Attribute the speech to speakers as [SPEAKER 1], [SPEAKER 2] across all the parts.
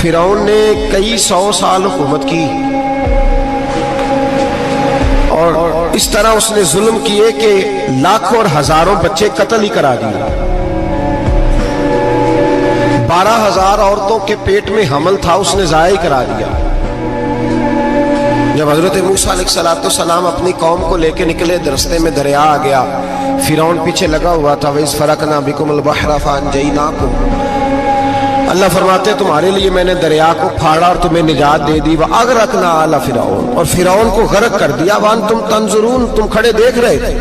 [SPEAKER 1] فرعون نے کئی 100 سال حکومت کی اور اس طرح اس نے ظلم کیے کہ لاکھوں اور ہزاروں بچے قتل ہی کرا دیے. 12,000 عورتوں کے پیٹ میں حمل تھا اس نے ضائع کرا دیا. جب حضرت موسیٰ علیہ السلام اپنی قوم کو لے کے نکلے رستے میں دریا آ گیا, فرعون پیچھے لگا ہوا تھا. وَإِذْ فَرَقْنَا بِكُمُ الْبَحْرَ فَأَنْجَيْنَاكُمْ, اللہ فرماتے تمہارے لیے میں نے دریا کو پھاڑا اور تمہیں نجات دے دی. وَأَغْرَقْنَا آلَ فِرْعَوْنَ, اور فرعون کو غرق کر دیا. وَأَنْتُمْ تَنْظُرُونَ, تم کھڑے دیکھ رہے تھے.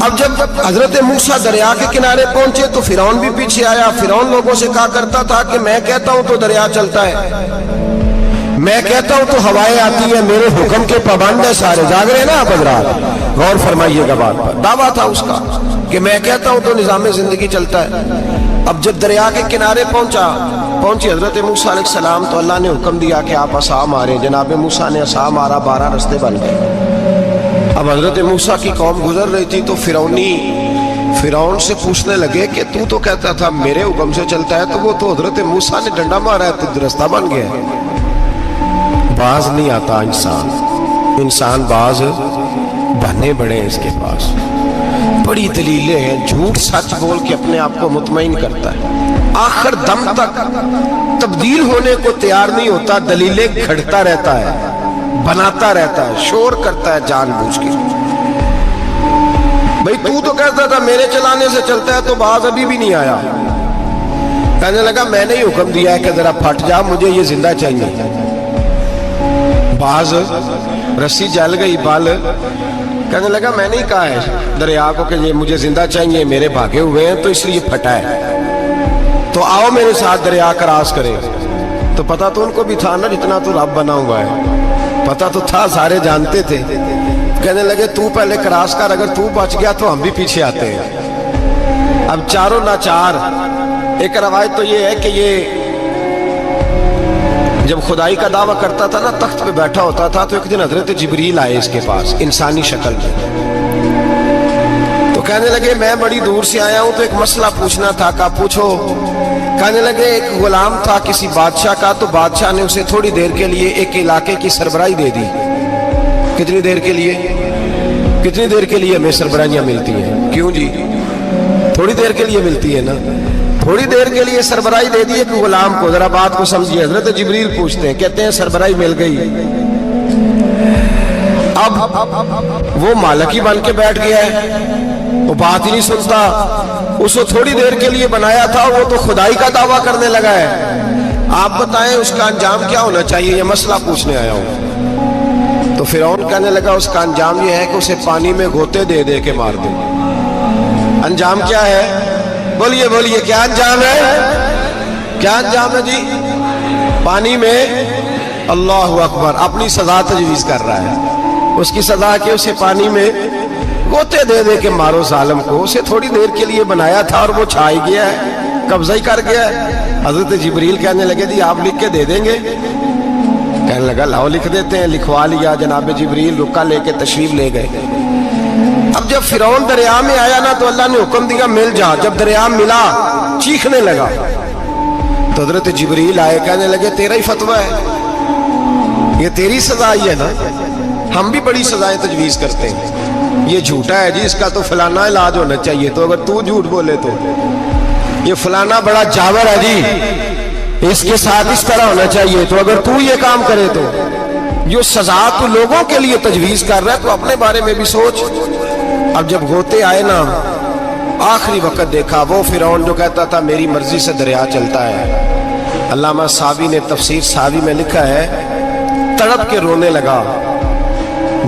[SPEAKER 1] اب جب حضرت موسیٰ دریا کے کنارے پہنچے تو فرعون بھی پیچھے آیا. فرعون لوگوں سے کہا کرتا تھا کہ میں کہتا ہوں تو دریا چلتا ہے, میں کہتا ہوں تو ہوائیں آتی ہیں, میرے حکم کے پابند ہیں سارے. جاگ رہے ہیں نا آپ حضرات, غور فرمائیے گا بات پر. دعویٰ تھا اس کا کہ میں کہتا ہوں تو نظام زندگی چلتا ہے. اب جب دریا کے کنارے پہنچی حضرت موسیٰ علیہ السلام تو اللہ نے حکم دیا کہ آپ عصا مارے. جناب موسیٰ نے عصا مارا, 12 رستے بن گئے. اب حضرت موسیٰ کی قوم گزر رہی تھی تو فرعون سے پوچھنے لگے کہ تو کہتا تھا میرے حکم سے چلتا ہے, تو وہ تو حضرت موسیٰ نے ڈنڈا مارا ہے تو رستہ بن گیا. باز نہیں آتا انسان باز بہنے بڑے ہیں اس کے پاس, بڑی دلیلیں ہیں. جھوٹ سچ بول کے اپنے آپ کو مطمئن کرتا ہے, آخر دم تک تبدیل ہونے کو تیار نہیں ہوتا. دلیلیں گھڑتا رہتا ہے, بناتا رہتا ہے, شور کرتا ہے جان بوجھ کے. بھئی تو کہتا تھا میرے چلانے سے چلتا ہے, تو باز ابھی بھی نہیں آیا. کہنے لگا میں نے ہی حکم دیا ہے کہ ذرا پھٹ جا, مجھے یہ زندہ چاہیے. باز رسی جل گئی بال, کہنے لگا میں نے ہی کہا ہے دریا کو کہ یہ مجھے زندہ چاہیے, میرے بھاگے ہوئے ہیں تو اس لیے پھٹا ہے, تو آؤ میرے ساتھ دریا کراس کرے. تو پتا تو ان کو بھی تھا نا جتنا تو رب بنا ہوا ہے, پتا تو تھا, سارے جانتے تھے. کہنے لگے تو پہلے کراس کر, اگر تو بچ گیا تو ہم بھی پیچھے آتے ہیں. اب چاروں ناچار. ایک روایت تو یہ ہے کہ یہ جب خدائی کا دعویٰ کرتا تھا نا, تخت پہ بیٹھا ہوتا تھا, تو ایک دن حضرت جبریل آئے اس کے پاس انسانی شکل میں. تو کہنے لگے میں بڑی دور سے آیا ہوں تو ایک مسئلہ پوچھنا تھا. کہا پوچھو. کہنے لگے ایک غلام تھا کسی بادشاہ کا, تو بادشاہ نے اسے تھوڑی دیر کے لیے ایک علاقے کی سربراہی دے دی. کتنی دیر کے لیے ہمیں سربراہیاں ملتی ہیں؟ کیوں جی, تھوڑی دیر کے لیے ملتی ہے نا. تھوڑی دیر کے لیے سربراہی دے دی ایک غلام کو. ذرا بات کو سمجھیے. حضرت جبریل پوچھتے ہیں, کہتے ہیں سربراہی مل گئی. اب وہ مالک ہی بن کے بیٹھ گیا ہے, وہ بات ہی نہیں سنتا. اس کو تھوڑی دیر کے لیے بنایا تھا, وہ تو خدائی کا دعویٰ کرنے لگا ہے. آپ بتائیں اس کا انجام کیا ہونا چاہیے, یہ مسئلہ پوچھنے آیا ہوں. تو فرعون کہنے لگا اس کا انجام یہ ہے کہ اسے پانی میں غوطے دے دے کے مار دے. انجام کیا ہے؟ بولیے کیا انجام ہے جی؟ پانی میں. اللہ اکبر, اپنی سزا تجویز کر رہا ہے. اس کی سزا کہ اسے پانی میں غوطے دے دے کے مارو ظالم کو. اسے تھوڑی دیر کے لیے بنایا تھا اور وہ چھائی گیا ہے, قبضہ ہی کر گیا ہے. حضرت جبریل کہنے لگے جی آپ لکھ کے دے دیں گے؟ کہنے لگا لاؤ لکھ دیتے ہیں. لکھوا لیا. جناب جبریل رکا لے کے تشریف لے گئے. اب جب فرعون دریا میں آیا نا تو اللہ نے حکم دیا مل جا. جب دریا ملا چیخنے لگا تو حضرت جبریل آئے, کہنے لگے تیرا ہی فتویٰ ہے, یہ تیری سزا ہی ہے نا. ہم بھی بڑی سزائیں تجویز کرتے ہیں. یہ جھوٹا ہے جی, اس کا تو فلانا علاج ہونا چاہیے. تو اگر تو جھوٹ بولے تو یہ فلانا بڑا جاور ہے جی, اس کے ساتھ اس طرح ہونا چاہیے. تو اگر تو یہ کام کرے تو جو سزا تو لوگوں کے لیے تجویز کر رہا ہے تو اپنے بارے میں بھی سوچ. اب جب غوطے آئے نا, آخری وقت دیکھا وہ فرعون جو کہتا تھا میری مرضی سے دریا چلتا ہے. علامہ ساوی نے تفسیر ساوی میں لکھا ہے تڑپ کے رونے لگا.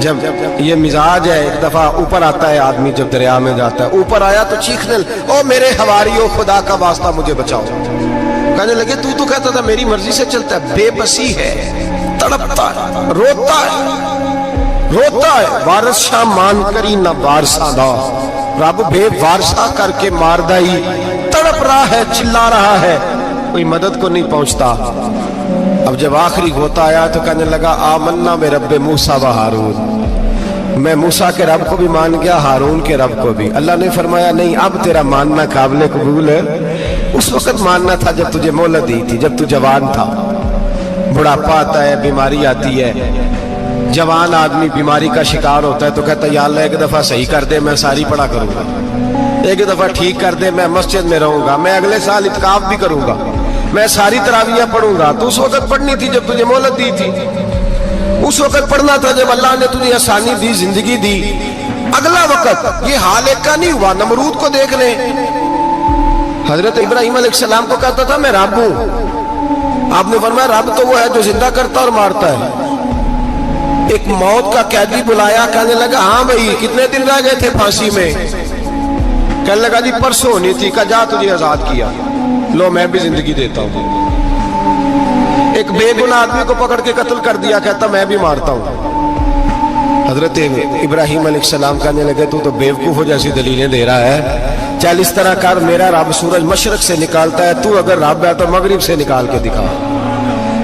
[SPEAKER 1] جب یہ مزاج ہے, ایک دفعہ اوپر آتا ہے آدمی جب دریا میں جاتا ہے, اوپر آیا تو چیخنے او میرے حواریو خدا کا واسطہ مجھے بچاؤ. کہنے لگے تو کہتا تھا میری مرضی سے چلتا ہے. بے بسی ہے, تڑپتا ہے, روتا ہے. وارث شاہ مان کری نہ وارثہ دا, رب بے وارثہ کر کے مار دائی. تڑپ رہا ہے, چلا رہا ہے, کوئی مدد کو نہیں پہنچتا. اب جب آخری غوطہ آیا تو کہنے لگا آمنا برب موسیٰ و ہارون, मैं मूसा के रब को भी मान गया, हारून के रब को भी। अल्लाह ने फरमाया नहीं, अब तेरा मानना काबिल कबूल है। उस वक्त मानना था जब तुझे मोहलत दी थी, जब तू जवान था। बुढ़ापा आता है, बीमारी आती है, जवान आदमी बीमारी का शिकार होता है तो कहता है या अल्लाह एक दफा सही कर दे, मैं सारी पढ़ा करूंगा, एक दफा ठीक कर दे, मैं मस्जिद में रहूंगा, मैं अगले साल इत्काफ भी करूंगा, मैं सारी तरावियां पढ़ूंगा। तो उस वक्त पढ़नी थी जब तुझे मोहलत दी थी, उस वक्त पढ़ना था जब अल्लाह ने तुझे आसानी दी, जिंदगी दी। अगला वक्त ये हाल एक का नहीं हुआ। नमरूद को देख ले, हजरत इब्राहिम अलैहिस्सलाम को कहता था मैं रब हूं। आपने फरमाया रब तो वो है जो जिंदा करता और मारता है। एक मौत का कैदी बुलाया, कहने लगा हाँ भाई कितने दिन रह गए थे फांसी में? कहने लगा जी परसों होनी थी। कहा जा तुझे आजाद किया, लो मैं भी जिंदगी देता हूं। एक बेगुनाह आदमी को पकड़ के कत्ल कर दिया, कहता मैं भी मारता हूं। हजरत इब्राहिम अलैहिस्सलाम कहने लगे तू तो बेवकूफों जैसी दलीलें दे रहा है, चल इस तरह कर, मेरा रब सूरज मशरक से निकालता है, तू अगर रब है तो मगरिब से निकाल के दिखा।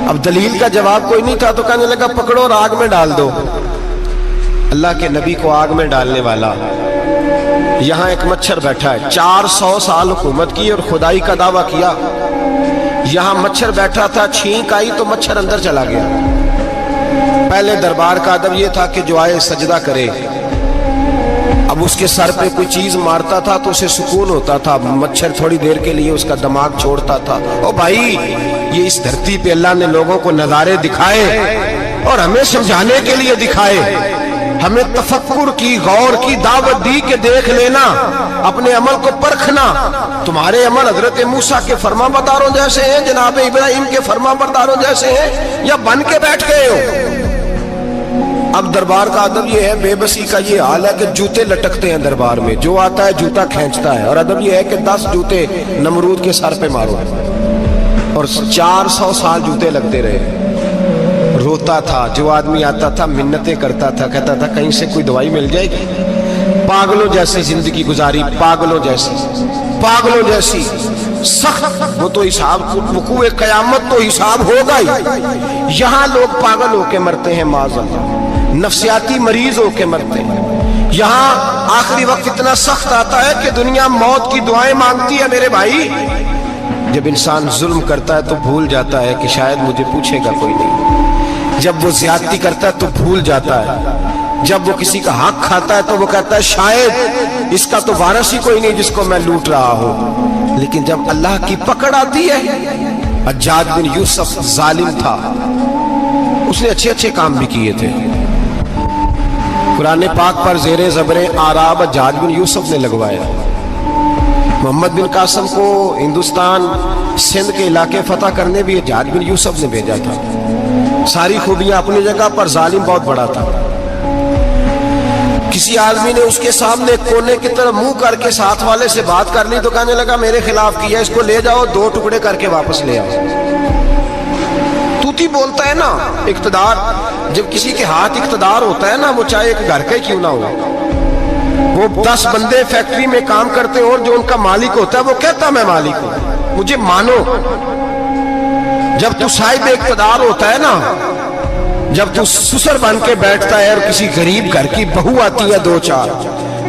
[SPEAKER 1] अब दलील का जवाब कोई नहीं था तो कहने लगा पकड़ो और आग में डाल दो। अल्लाह के नबी को आग में डालने वाला, यहां एक मच्छर बैठा है, 400 साल हुकूमत की और खुदाई का दावा किया। यहां मच्छर बैठा था, छींक आई तो मच्छर अंदर चला गया। पहले दरबार का अदब यह था कि जो आए सजदा करे। अब उसके सर पे कोई चीज मारता था तो उसे सुकून होता था, मच्छर थोड़ी देर के लिए उसका दिमाग छोड़ता था। ओ भाई, ये इस धरती पे अल्लाह ने लोगों को नजारे दिखाए और हमें समझाने के लिए दिखाए, हमें तफक्कुर की, गौर की दावत दी कि देख लेना, अपने अमल को परखना। तुम्हारे अमल हजरत मूसा के फरमाबरदारों जैसे हैं, जनाब इब्राहिम के फरमाबरदारों जैसे हैं, या बन के बैठ गए हो? अब दरबार का अदब ये है, बेबसी का ये हाल है कि जूते लटकते हैं दरबार में, जो आता है जूता खींचता है। और अदब ये है कि 10 जूते नमरूद के सर पे मारो, और 400 साल जूते लगते रहे। रोता था, जो आदमी आता था मिन्नतें करता था, कहता था कहीं से कोई दवाई मिल जाएगी। पागलों जैसी जिंदगी गुजारी, पागलों जैसी सख्त। वो तो हिसाब, वकूए क़यामत तो हिसाब होगा ही। यहाँ लोग पागल होके मरते हैं, माज़अल्लाह, नफ्सियाती मरीज होके मरते हैं। यहाँ आखिरी वक्त इतना सख्त आता है कि दुनिया मौत की दुआएं मांगती है। मेरे भाई, जब इंसान जुल्म करता है तो भूल जाता है कि शायद मुझे पूछेगा कोई नहीं। जब वो ज्यादती करता है तो भूल जाता है। जब वो किसी का हक खाता है तो वो कहता है शायद इसका तो वारिस ही कोई नहीं जिसको मैं लूट रहा हूं। लेकिन जब अल्लाह की पकड़ आती है, हज्जाज बिन यूसुफ जालिम था, उसने अच्छे अच्छे काम भी किए थे। कुरान पाक पर ज़ेरे ज़बरे आराब हज्जाज बिन यूसुफ ने लगवाया। मोहम्मद बिन कासिम को हिंदुस्तान सिंध के इलाके फतह करने भी हज्जाज बिन यूसुफ ने भेजा था। सारी खूबियां अपनी जगह पर, जालिम बहुत बड़ा था। किसी आदमी ने उसके सामने कोने की तरफ मुंह करके साथ वाले से बात कर ली तो कहने लगा मेरे खिलाफ किया, इसको ले जाओ, 2 टुकड़े करके वापस ले आओ। तूती बोलता है ना इक़्तिदार, जब किसी के हाथ इक़्तिदार होता है ना, वो चाहे एक घर का क्यों ना हो, वो 10 बंदे फैक्ट्री में काम करते हो और जो उनका मालिक होता है वो कहता मैं मालिक हूं, मुझे मानो। जब तू साहिब इक़्तिदार होता है ना, जब तू सुसर बन के बैठता है और किसी गरीब घर की बहू आती है 2-4,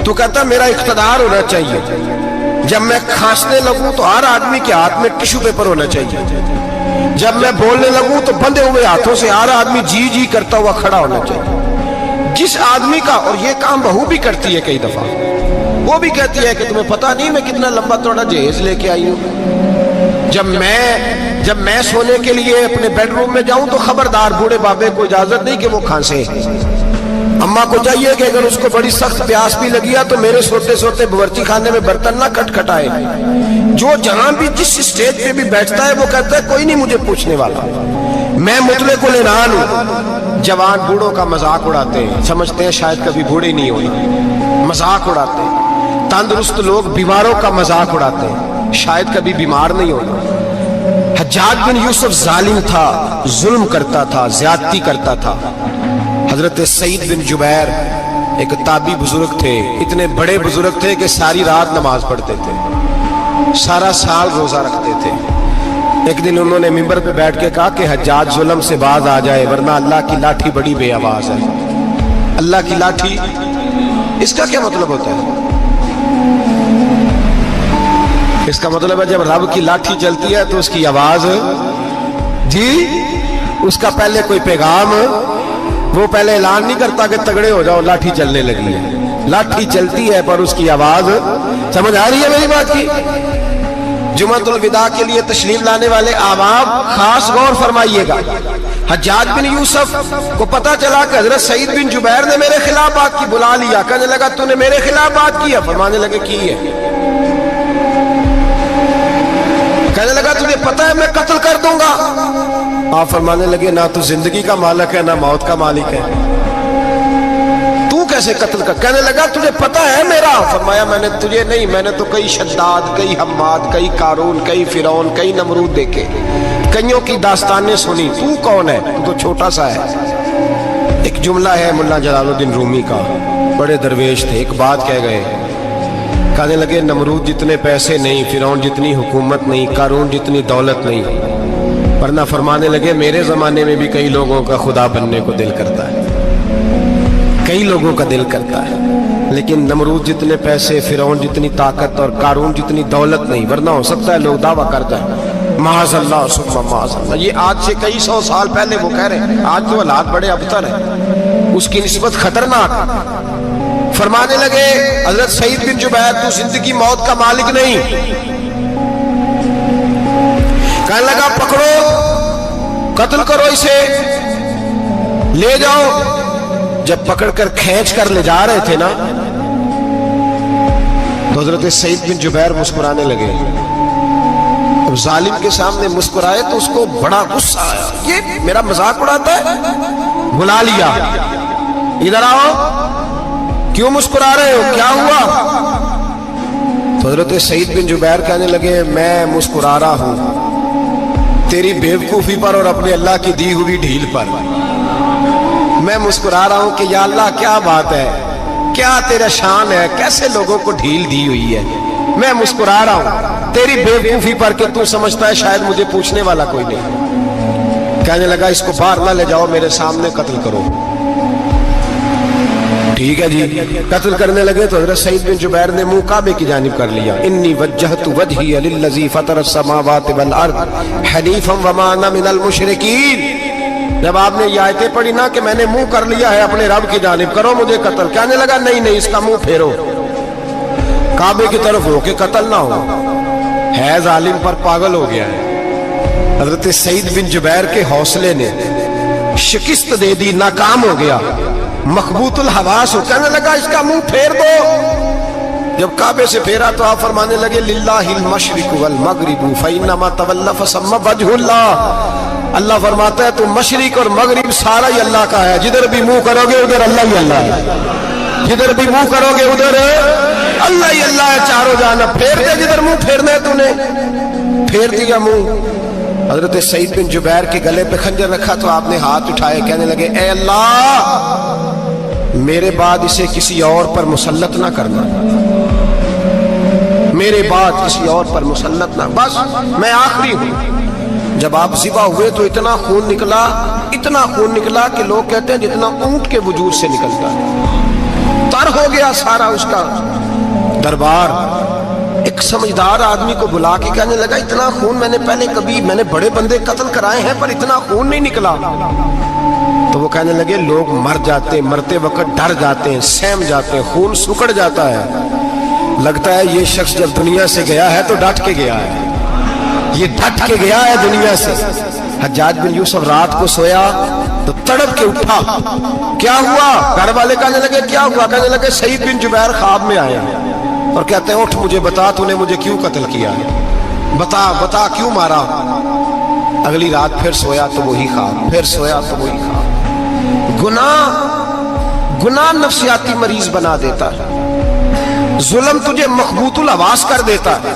[SPEAKER 1] तो कहता मेरा इक़्तिदार होना चाहिए। जब मैं खांसने लगूं तो हर आदमी के हाथ में टिश्यू पेपर होना चाहिए। जब मैं बोलने लगूं तो बंधे हुए हाथों से हर आदमी जी जी करता हुआ खड़ा होना चाहिए। जिस आदमी का, और ये काम बहू भी करती है कई दफा, वो भी कहती है कि तुम्हें पता नहीं मैं कितना लंबा चौड़ा जहेज लेके आई हूं। जब मैं सोने के लिए अपने बेडरूम में जाऊं तो खबरदार, बूढ़े बाबे को इजाजत नहीं कि वो खांसे। अम्मा को चाहिए कि अगर उसको बड़ी सख्त प्यास भी लगी है तो मेरे सोते सोते बावर्ची खाने में बर्तन ना खटखटाए। जो जहां भी जिस स्टेज पे भी बैठता है वो कहता है कोई नहीं मुझे पूछने वाला, मैं मुतले को लेनान हूं। जवान बूढ़ों का मजाक उड़ाते हैं, समझते हैं शायद कभी बूढ़े नहीं होने, मजाक उड़ाते हैं। तंदुरुस्त लोग बीमारों का मजाक उड़ाते हैं, शायद कभी बीमार नहीं होना। हज्जाज बिन यूसुफ जालिम था, जुल्म करता था, ज्यादती करता था। हजरत सईद बिन जुबैर एक ताबी बुजुर्ग थे, इतने बड़े बुजुर्ग थे कि सारी रात नमाज पढ़ते थे, सारा साल रोजा रखते थे। एक दिन उन्होंने मिंबर पे बैठ के कहा कि हज्जाज जुल्म से बाज आ जाए वरना अल्लाह की लाठी बड़ी बेआवाज है। اللہ کی لاٹھی، اس کا کیا مطلب ہوتا ہے؟ اس کا مطلب ہے جب رب کی لاٹھی چلتی ہے تو اس کی آواز، جی اس کا پہلے کوئی پیغام، وہ پہلے اعلان نہیں کرتا کہ تگڑے ہو جاؤ لاٹھی چلنے لگی ہے، لاٹھی چلتی ہے پر اس کی آواز، سمجھ آ رہی ہے میری بات کی؟ جمعۃ الوداع کے لیے تشریف لانے والے احباب خاص غور فرمائیے گا، حجاج بن یوسف کو پتا چلا کہ حضرت سعید بن جبیر نے میرے خلاف بات کی، بلا لیا، کہنے لگا تو نے میرے خلاف بات کی ہے؟ فرمانے لگے کی ہے۔ کہنے لگا تجھے پتا ہے میں قتل کر دوں گا؟ آپ فرمانے لگے نہ تو زندگی کا مالک ہے نہ موت کا مالک ہے، تو کیسے قتل کر؟ کہنے لگا تجھے پتا ہے میرا؟ فرمایا میں نے تجھے نہیں، میں نے تو کئی شداد، کئی حماد، کئی قارون، کئی فرعون، کئی نمرود دیکھے، کئیوں کی داستانیں سنی، تو کون ہے؟ تو چھوٹا سا ہے۔ ایک جملہ ہے مولانا جلال الدین رومی کا، بڑے درویش تھے، ایک بات کہہ گئے، کہنے لگے نمرود جتنے پیسے نہیں، فرعون جتنی حکومت نہیں، قارون جتنی دولت نہیں، ورنہ فرمانے لگے میرے زمانے میں بھی کئی لوگوں کا خدا بننے کو دل کرتا ہے، کئی لوگوں کا دل کرتا ہے، لیکن نمرود جتنے پیسے، فرعون جتنی طاقت اور قارون جتنی دولت نہیں، ورنہ ہو سکتا ہے لوگ دعویٰ کر جائیں معاذ اللہ ثم معاذ اللہ۔ یہ آج سے کئی سو سال پہلے وہ کہہ رہے ہیں، آج تو حالات بڑے ابتر ہیں، اس کی نسبت خطرناک۔ فرمانے لگے حضرت سعید بن جبیر تو زندگی موت کا مالک نہیں، کہنے لگا پکڑو، قتل کرو اسے، لے جاؤ۔ جب پکڑ کر کھینچ کر لے جا رہے تھے نا تو حضرت سعید بن جبیر مسکرانے لگے۔ اب ظالم کے سامنے مسکرائے تو اس کو بڑا غصہ آیا، یہ میرا مذاق اڑاتا ہے؟ بلا لیا، ادھر آؤ، کیوں مسکرا رہے ہو، کیا ہوا؟ تو حضرت سعید بن جبیر کہنے لگے میں مسکرا رہا ہوں تیری بیوقوفی پر اور اپنے اللہ کی دی ہوئی ڈھیل پر، میں مسکرا رہا ہوں کہ یا اللہ کیا بات ہے، کیا تیرا شان ہے، کیسے لوگوں کو ڈھیل دی ہوئی ہے، میں مسکرا رہا ہوں تیری بیوقوفی پر کہ تو سمجھتا ہے شاید مجھے پوچھنے والا کوئی نہیں۔ کہنے لگا اس کو باہر نہ لے جاؤ، میرے سامنے قتل کرو۔ ٹھیک ہے جی، قتل کرنے لگے تو حضرت سعید بن جبیر نے منہ کعبے کی جانب کر لیا، انی وجہت وجہی للذی فطر السماوات والارض حنیفا وما انا من المشرکین۔ جب آپ نے یہ آیتیں پڑھی نا کہ میں نے منہ کر لیا ہے اپنے رب کی جانب، کرو مجھے قتل، کہنے لگا نہیں نہیں، اس کا منہ پھیرو، کعبے کی طرف ہو کے قتل نہ ہو، ہے ظالم پر پاگل ہو گیا ہے۔ حضرت سعید بن جبیر کے حوصلے نے شکست دے دی، ناکام ہو گیا، مخبوط الحواس ہو، کہنے لگا اس کا منہ پھیر دو۔ جب کعبے سے پھیرا تو آپ فرمانے لگے للہ المشرق والمغرب فإنما تولى فثم وجه اللہ۔ اللہ فرماتا ہے تو مشرق اور مغرب سارا ہی اللہ کا ہے، جدھر بھی منہ کرو گے ادھر اللہ ہی اللہ ہے، جدھر بھی منہ کرو گے ادھر اللہ ہی اللہ ہے، چاروں جانب پھیر دے، جدھر منہ پھیرنا ہے تو نے پھیر دیا منہ۔ حضرت سعید بن جبیر کے گلے پہ خنجر رکھا تو آپ نے ہاتھ اٹھائے، کہنے لگے اے اللہ میرے بعد اسے کسی اور پر مسلط نہ کرنا، میرے بعد کسی اور پر مسلط نہ، بس میں آخری ہوں۔ جب آپ ذبح ہوئے تو اتنا خون نکلا کہ لوگ کہتے ہیں جتنا اونٹ کے وجود سے نکلتا ہے، تر ہو گیا سارا اس کا دربار۔ ایک سمجھدار آدمی کو بلا کے کہنے لگا اتنا خون میں نے بڑے بندے قتل کرائے ہیں پر اتنا خون نہیں نکلا۔ تو وہ کہنے لگے لوگ مر جاتے، مرتے وقت ڈر جاتے ہیں، سہم جاتے ہیں، خون سکڑ جاتا ہے، لگتا ہے یہ شخص جب دنیا سے گیا ہے تو ڈٹ کے گیا ہے، یہ ڈٹ کے گیا ہے دنیا سے۔ حجاج بن یوسف رات کو سویا تو تڑپ کے اٹھا، کیا ہوا؟ گھر والے کہنے لگے کیا ہوا؟ کہنے لگے سعید بن جبیر خواب میں آیا اور کہتے ہیں اٹھ مجھے بتا تو نے مجھے کیوں قتل کیا، بتا کیوں مارا۔ اگلی رات پھر سویا تو وہی خواب، پھر سویا تو وہی خواب۔ گناہ نفسیاتی مریض بنا دیتا ہے، ظلم تجھے مخبوط الحواس کر دیتا ہے۔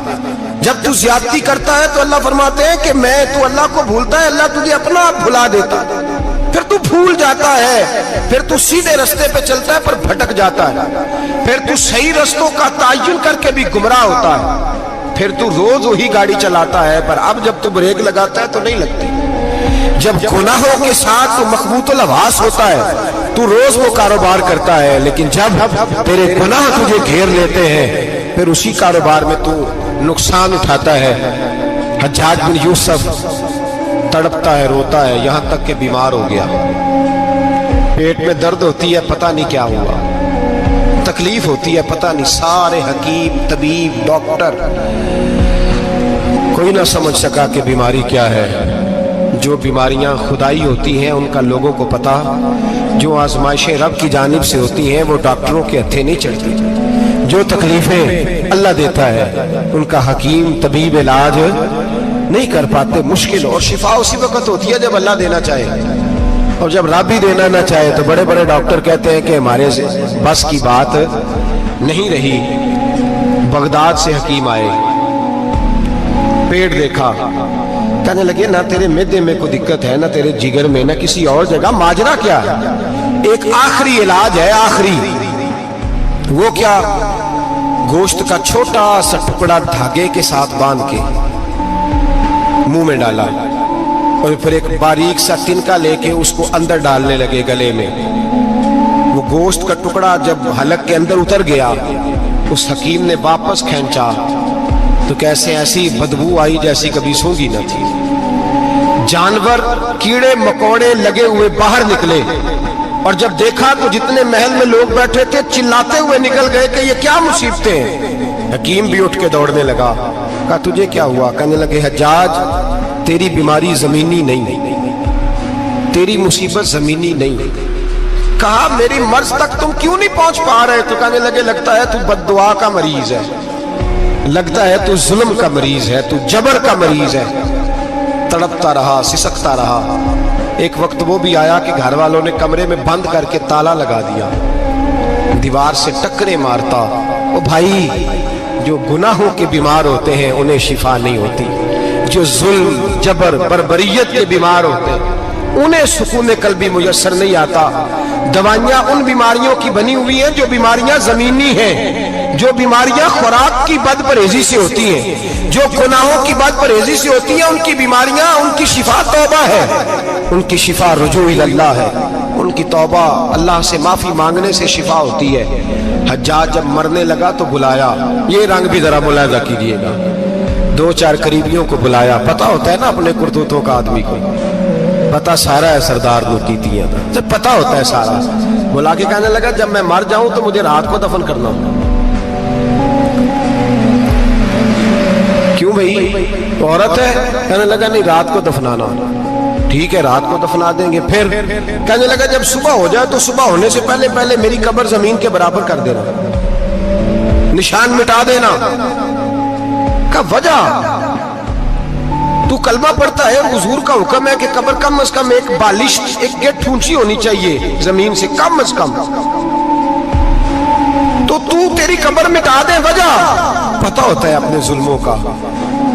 [SPEAKER 1] جب تو زیادتی کرتا ہے تو اللہ فرماتے ہیں کہ تو اللہ کو بھولتا ہے، اللہ تجھے اپنا آپ بھلا دیتا ہے، پھر تو بھول جاتا ہے، پھر تو سیدھے رستے پہ چلتا ہے پر بھٹک جاتا ہے، پھر تو صحیح رستوں کا تعین کر کے بھی گمراہ ہوتا ہے، پھر تو روز وہی گاڑی چلاتا ہے پر اب جب تو بریک لگاتا ہے تو نہیں لگتی۔ جب گناہوں کے ساتھ تو مخبوط الحواس ہوتا ہے तू रोज वो कारोबार करता है, लेकिन जब तेरे गुनाह तुझे घेर लेते हैं फिर उसी कारोबार में तू नुकसान उठाता है। हज्जाज बिन यूसुफ तड़पता है, रोता है, यहां तक कि बीमार हो गया, पेट में दर्द होती है, पता नहीं क्या हुआ, तकलीफ होती है, पता नहीं। सारे हकीम, तबीब, डॉक्टर, कोई ना समझ सका कि बीमारी क्या है। जो बीमारियां खुदाई होती हैं उनका लोगों को पता, जो आजमाइशें रब की जानिब से होती हैं वो डॉक्टरों के हत्थे नहीं चढ़ती। जो तकलीफें अल्लाह देता है उनका हकीम, तबीब इलाज नहीं कर पाते, मुश्किल। और शिफा उसी वक्त होती है जब अल्लाह देना चाहे, और जब रब ही देना ना चाहे तो बड़े बड़े डॉक्टर कहते हैं कि हमारे से बस की बात नहीं रही। बगदाद से हकीम आए, पेट देखा, कहने लगे ना तेरे मैदे में कोई दिक्कत है, ना तेरे जिगर में, ना किसी और जगह, माजरा क्या है? एक आखिरी इलाज है, आखिरी। वो क्या? गोश्त का छोटा सा टुकड़ा धागे के साथ बांध के मुंह में डाला और फिर एक बारीक सा तिनका लेके उसको अंदर डालने लगे गले में। वो गोश्त का टुकड़ा जब हलक के अंदर उतर गया, उस हकीम ने वापस खींचा तो कैसे ऐसी बदबू आई जैसी कभी सूंघी न थी। जानवर, कीड़े मकोड़े लगे हुए बाहर निकले, और जब देखा तो जितने महल में लोग बैठे थे चिल्लाते हुए निकल गए कि ये क्या मुसीबतें हैं। हकीम भी उठ के दौड़ने लगा, कहा तुझे क्या हुआ? कहने लगे हज्जाज तेरी बीमारी जमीनी नहीं, तेरी मुसीबत जमीनी नहीं। कहा मेरी मर्ज तक तुम क्यों नहीं पहुंच पा रहे? तो कहने लगे लगता है तू बद्दुआ का मरीज है, लगता है तू जुल्म का मरीज है, तू जबर का मरीज है। तड़पता रहा, सिसकता रहा। एक वक्त वो भी आया कि घर वालों ने कमरे में बंद करके ताला लगा दिया, दीवार से टक्करे मारता। ओ भाई, जो गुनाहों के बीमार होते हैं उन्हें शिफा नहीं होती, जो जुल्म, जबर, बर्बरियत के बीमार होते हैं उन्हें सुकून कल्बी मुयस्सर नहीं आता। दवाइयां उन बीमारियों की बनी हुई हैं जो बीमारियां जमीनी हैं, जो बीमारियां खुराक की बदपरहेजी से होती हैं, जो गुनाहों की बदपरहेजी से होती हैं। उनकी बीमारियां, उनकी शिफा तौबा है, उनकी शिफा रुजू इल्लाह है, उनकी तौबा, अल्लाह से माफी मांगने से शिफा होती है। हज्जाज जब मरने लगा तो बुलाया, ये रंग भी जरा मुलाहिजा कीजिएगा, दो चार करीबियों को बुलाया। पता होता है ना अपने करतूतों का आदमी को, पता सारा है सरदार नुकीतियां का, जब पता होता है सारा। बुला के कहने लगा जब मैं मर जाऊं तो मुझे रात को दफन करना। क्यों भाई, औरत है? कहने लगा नहीं, रात को दफनाना। ठीक है, रात को दफना देंगे। फिर कहने लगा जब सुबह हो जाए तो सुबह होने से पहले पहले मेरी कब्र जमीन के बराबर कर देना, निशान मिटा देना। का वजह तू कलमा पढ़ता है, हुजूर का हुक्म है कि कब्र कम से कम एक बालिश, एक गेट ऊंची होनी चाहिए जमीन से, कम से कम। तो तू तेरी कब्र मिटा दे, वजह पता होता है अपने जुल्मों का।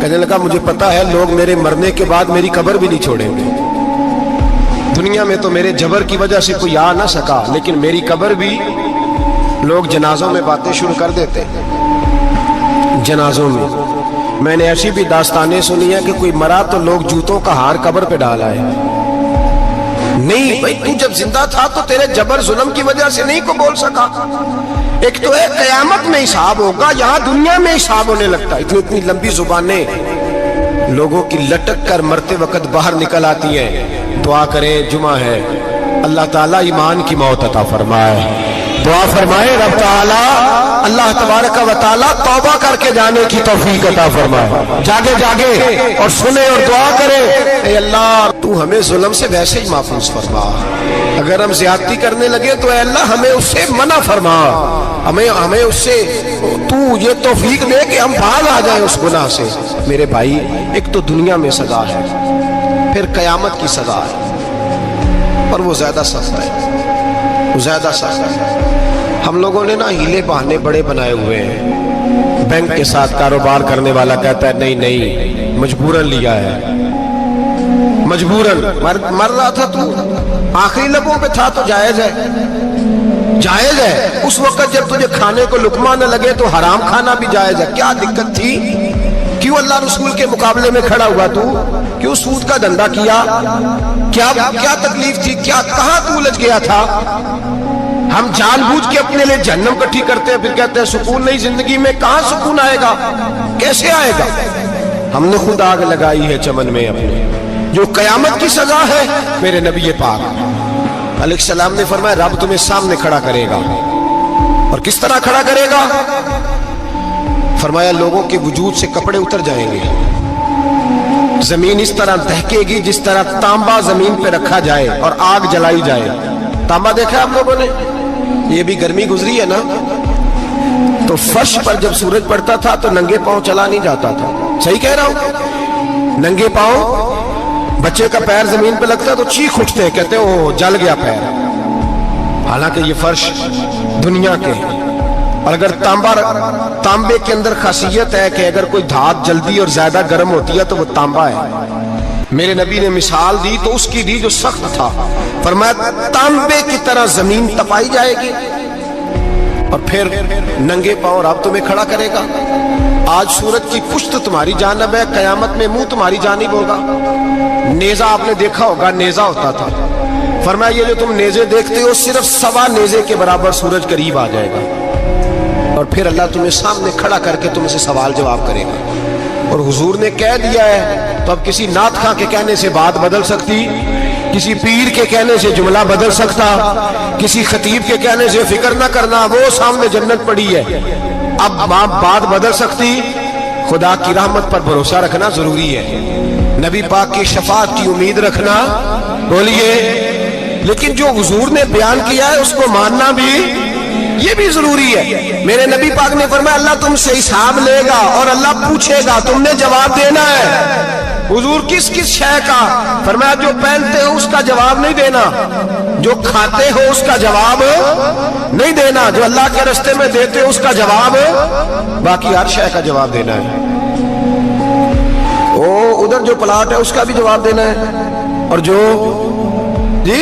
[SPEAKER 1] कहने लगा मुझे पता है लोग मेरे मरने के बाद मेरी कब्र भी नहीं छोड़ेंगे। दुनिया में तो मेरे जबर की वजह से कोई आ ना सका, लेकिन मेरी कब्र भी लोग जनाजों में बातें शुरू कर देते हैं। जनाजों में मैंने ऐसी भी दास्तानें सुनी है कि कोई मरा तो लोग जूतों का हार कब्र पे डाला है। नहीं भाई, तू जब जिंदा था तो तेरे जबर जुल्म की वजह से नहीं को बोल सका। एक तो है कयामत में हिसाब होगा, यहाँ दुनिया में हिसाब होने लगता है। इतनी इतनी लंबी जुबानें लोगों की लटक कर मरते वक्त बाहर निकल आती हैं। दुआ करें, जुमा है, अल्लाह ताला ईमान की मौत अता फरमाए। दुआ फरमाए रब ताला, अल्लाह तबारक व तआला तौबा करके जाने की तौफीक अता फरमाए। जागे जागे और सुने और दुआ करे, ए अल्लाह तू हमें जुल्म से वैसे ही महफूज फरमा। अगर हम ज्यादती करने लगे तो ए अल्लाह हमें उससे मना फरमा, हमें उससे तू ये तौफीक दे कि हम भाग आ जाए उस गुनाह से। मेरे भाई, एक तो दुनिया में सजा है, फिर कयामत की सजा है, और वो ज्यादा सख्त है, वो ज्यादा सख्त है। हम लोगों ने ना हीले बहाने बड़े बनाए हुए हैं। बैंक के साथ कारोबार करने वाला कहता है नहीं नहीं, मजबूरन लिया है, मजबूरन। मर रहा था तू, आखिरी लबों पे था तो जायज है, जायज है। उस वक्त जब तुझे खाने को लुकमा न लगे तो हराम खाना भी जायज है। क्या दिक्कत थी? क्यों अल्लाह रसूल के मुकाबले में खड़ा हुआ तू? क्यों सूद का धंधा किया? क्या क्या तकलीफ थी? क्या कहां तू उलझ गया था? हम जानबूझ के अपने लिए जहन्नम इकट्ठी करते हैं, फिर कहते हैं सुकून नहीं जिंदगी में। कहां सुकून आएगा? कैसे आएगा? हमने खुद आग लगाई है चमन में अपने, जो कयामत की सजा है। मेरे नबी पाक अलैहिस्सलाम ने फरमाया रब तुम्हें सामने खड़ा करेगा। और किस तरह खड़ा करेगा? फरमाया लोगों के वजूद से कपड़े उतर जाएंगे, जमीन इस तरह दहकेगी जिस तरह तांबा जमीन पे रखा जाए और आग जलाई जाए। तांबा देखा आप लोगों ने? ये भी गर्मी गुजरी है ना, तो फर्श पर जब सूरज पड़ता था तो नंगे पांव चला नहीं जाता था। सही कह रहा हूं? नंगे पांव बच्चे का पैर जमीन पे लगता है तो चीख उठते हैं, कहते हैं ओ जल गया पैर। हालांकि ये फर्श दुनिया के हैं। और अगर तांबे के अंदर खासियत है कि अगर कोई धात जल्दी और ज्यादा गर्म होती है तो वो तांबा है। मेरे नबी ने मिसाल दी तो उसकी दी जो सख्त था। फरमाया तांबे की तरह जमीन तपाई जाएगी और फिर नंगे पांव रब तुम्हें खड़ा करेगा। आज सूरज की पुश्त तुम्हारी जानब है, कयामत में मुंह तुम्हारी जानिब होगा। नेजा आपने देखा होगा, नेजा होता था। फरमाया ये जो तुम नेजे देखते हो सिर्फ सवा नेजे के बराबर सूरज करीब आ जाएगा और फिर अल्लाह तुम्हें सामने खड़ा करके तुमसे सवाल जवाब करेगा। और हुजूर ने कह दिया है तो अब किसी नात खां के कहने से बात बदल सकती, किसी पीर के कहने से जुमला बदल सकता, किसी खतीब के कहने से फिक्र ना करना वो सामने जन्नत पड़ी है, अब बात बदल सकती। खुदा की रहमत पर भरोसा रखना जरूरी है, नबी पाक की शफाअत की उम्मीद रखना। बोलिए, लेकिन जो हुजूर ने बयान किया है उसको मानना भी ये भी जरूरी है। मेरे नबी पाक ने फरमाया अल्लाह तुमसे हिसाब लेगा और अल्लाह पूछेगा, तुमने जवाब देना है। हुजूर किस किस शय का? फरमाया जो पहनते हो उसका जवाब नहीं देना, जो खाते हो उसका जवाब नहीं देना, जो अल्लाह के रास्ते में देते हो उसका जवाब, बाकी हर शय का जवाब देना है। ओ उधर जो प्लाट है उसका भी जवाब देना है, और जो जी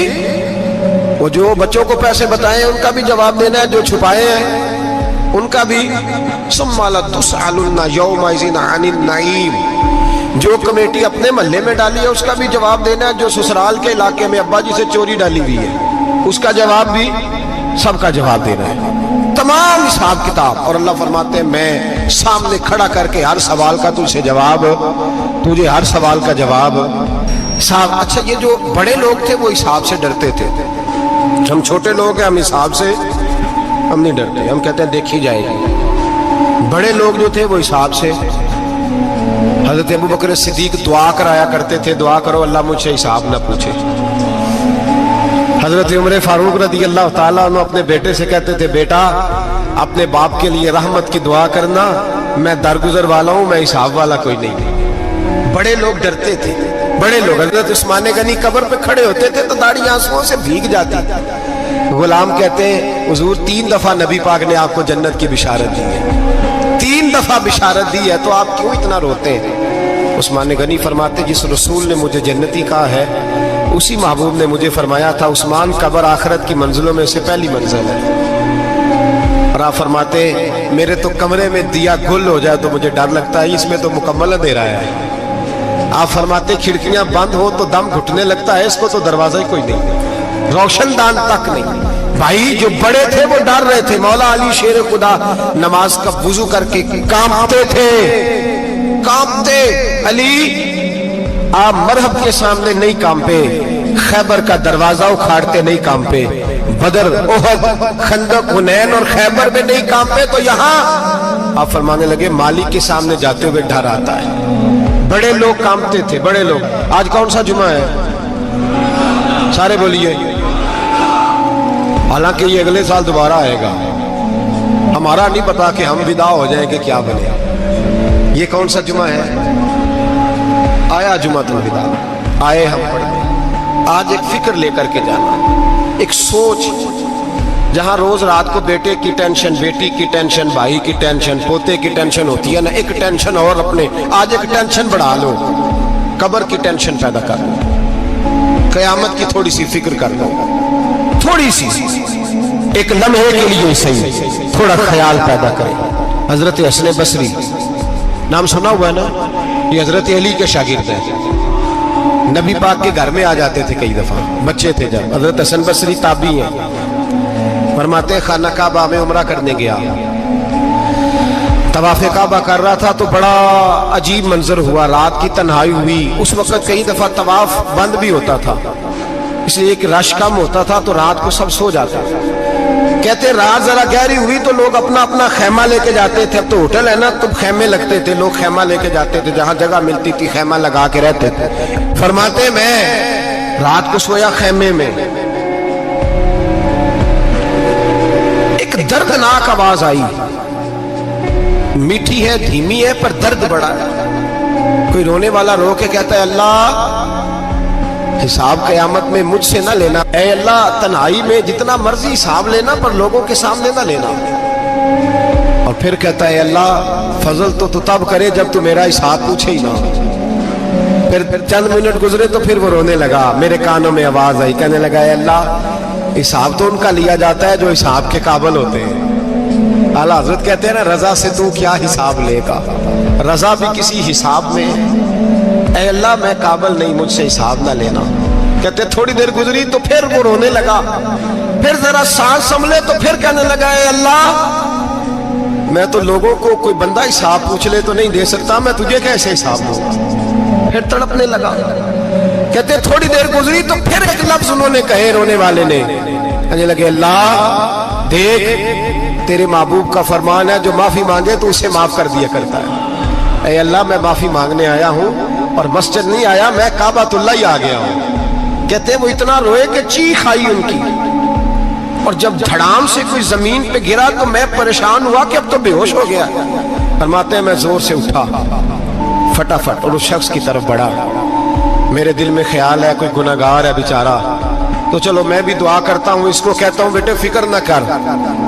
[SPEAKER 1] वो जो बच्चों को पैसे बताए उनका भी जवाब देना है, जो छुपाए हैं उनका भी। सुम्मा लतुसअलुन्ना यौमइज़िन अनिन नईम, जो कमेटी अपने महल्ले में डाली है उसका भी जवाब देना है, जो ससुराल के इलाके में अब्बा जी से चोरी डाली हुई है उसका जवाब भी, सबका जवाब देना है, तमाम हिसाब किताब। और अल्लाह फरमाते हैं मैं सामने खड़ा करके हर सवाल का तुझे जवाब, तुझे हर सवाल का जवाब साहब। अच्छा, ये जो बड़े लोग थे वो हिसाब से डरते थे, हम छोटे लोग हैं हम हिसाब से हम नहीं डरते, हम कहते हैं देखी जाएगी। बड़े लोग जो थे वो हिसाब से। हजरत अबू बकर सिद्दीक दुआ कराया करते थे, दुआ करो अल्लाह मुझसे हिसाब ना पूछे। हजरत उमर फारूक रज़ी अल्लाह ताला अन्हु अपने बेटे से कहते थे बेटा अपने बाप के लिए रहमत की दुआ करना, मैं दरगुजर वाला हूं, मैं हिसाब वाला कोई नहीं। बड़े लोग डरते थे, बड़े लोग। हजरत उस्मान गनी कब्र पे खड़े होते थे तो दाढ़ी आंसुओं से भीग जाती। गुलाम कहते हैं हुजूर 3 दफा नबी पाक ने आपको जन्नत की बिशारत दी है, 3 दफा बिशारत दी है, तो आप क्यों इतना रोते हैं? उस्मान गनी फरमाते जिस रसूल ने मुझे जन्नती कहा है उसी महबूब ने मुझे फरमाया था उस्मान कब्र आखिरत की मंजिलों में से पहली मंजिल है। और आप फरमाते मेरे तो कमरे में दिया गुल हो जाए तो मुझे डर लगता है, इसमें तो मुकम्मल अंधेरा है। आप फरमाते खिड़कियां बंद हो तो दम घुटने लगता है, इसको तो दरवाजा ही कोई नहीं, रोशनदान तक नहीं। भाई जो बड़े थे वो डर रहे थे। मौला अली शेर खुदा नमाज का वुजू करके कांपते थे, कांपते। अली आप मरहब के सामने नहीं कांपे, खैबर का दरवाजा उखाड़ते नहीं कांपे, बदर ओहद खंदक हुनैन और खैबर में नहीं कांपे, तो यहाँ आप फरमाने लगे मालिक के सामने जाते हुए डर आता है। बड़े लोग कांपते थे, बड़े लोग। आज कौन सा जुमा है? सारे बोलिए। हालांकि ये अगले साल दोबारा आएगा, हमारा नहीं पता कि हम विदा हो जाएं कि क्या बने। ये कौन सा जुमा है? आया जुमा तुम विदा, आए हम पढ़ने। आज एक फिक्र लेकर के जाना, एक सोच, जहां रोज रात को बेटे की टेंशन, बेटी की टेंशन, भाई की टेंशन, पोते की टेंशन होती है ना, एक टेंशन और अपने आज एक टेंशन बढ़ा लो, कब्र की टेंशन पैदा कर लो, कयामत की थोड़ी सी फिक्र कर लो, थोड़ी सी, एक लम्हे के लिए सही थोड़ा ख्याल पैदा करें। हजरत हसन बसरी नाम सुना हुआ है ना, ये हजरत अली के शागिर्द हैं। नबी पाक के घर में आ जाते थे कई दफा, बच्चे थे जब। हजरत हसन बसरी ताबी हैं, फरमाते खाना काबा में उमरा करने गया, तवाफ़े काबा कर रहा था तो बड़ा अजीब मंजर हुआ, रात की तन्हाई हुई। उस वक्त कई दफा तवाफ बंद भी होता था, इसलिए एक रश कम होता था तो रात को सब सो जाते थे। कहते रात जरा गहरी हुई तो लोग अपना अपना खैमा लेके जाते थे। अब तो होटल है ना, तो खैमे लगते थे, लोग खैमा लेके जाते थे, जहां जगह मिलती थी खैमा लगा के रहते थे। फरमाते मैं रात को सोया खैमे में, एक दर्दनाक आवाज आई, मीठी है धीमी है पर दर्द बड़ा है। कोई रोने वाला रो के कहता है अल्लाह हिसाब क़यामत में मुझसे ना लेना, ऐ अल्लाह तन्हाई में जितना मर्जी हिसाब लेना पर लोगों के सामने ना लेना। और फिर कहता है अल्लाह फजल तो तब करे जब तू मेरा हिसाब पूछे ही ना। फिर चंद मिनट गुजरे तो फिर वो रोने लगा, मेरे कानों में आवाज आई, कहने लगा अल्लाह हिसाब तो उनका लिया जाता है जो हिसाब के काबिल होते हैं। आला हजरत कहते हैं ना, रजा से तू क्या हिसाब लेगा, रजा भी किसी हिसाब में। ऐ अल्लाह मैं काबिल नहीं, मुझसे हिसाब ना लेना। कहते थोड़ी देर गुजरी तो फिर वो रोने लगा, फिर जरा सांस संभले तो फिर कहने लगा ऐ अल्लाह मैं तो लोगों को कोई बंदा हिसाब पूछ ले तो नहीं दे सकता, मैं तुझे कैसे हिसाब दूंगा। फिर तड़पने लगा। कहते थोड़ी देर गुजरी तो फिर एक लफ्ज उन्होंने कहे, रोने वाले ने, कहने लगे अल्लाह देख तेरे महबूब का फरमान है जो माफी मांगे तो उसे माफ कर दिया करता है। ऐ अल्लाह मैं माफी मांगने आया हूं और मस्जिद नहीं आया, मैं काबातुल्लाह ही आ गया हूं। कहते वो इतना रोए कि चीख आई उनकी, और जब धड़ाम से कोई जमीन पे गिरा तो मैं परेशान हुआ कि अब तो बेहोश हो गया। फरमाते हैं मैं जोर से उठा फटाफट और उस शख्स की तरफ बढ़ा। मेरे दिल में ख्याल है कोई गुनहगार है बेचारा, तो चलो मैं भी दुआ करता हूँ, इसको कहता हूँ बेटे फिक्र न कर,